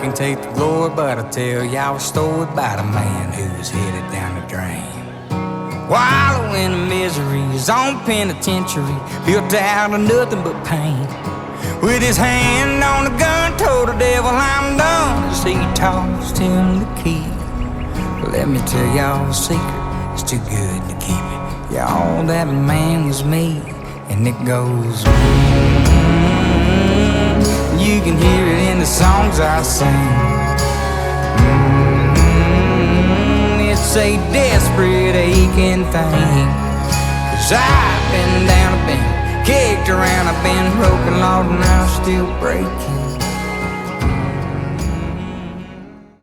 can take the glory, but I'll tell y'all a story about a man who's headed down the drain. Wallowing in misery, his own penitentiary, built out of nothing but pain. With his hand on the gun, told the devil I'm done, as he tossed him the key. Let me tell y'all a secret, it's too good to keep it. Y'all, that man was me, and it goes You can hear it in the songs I sing. It's a desperate, aching thing. 'Cause I've been down, I've been kicked around, I've been broken, Lord, and I'm still breaking.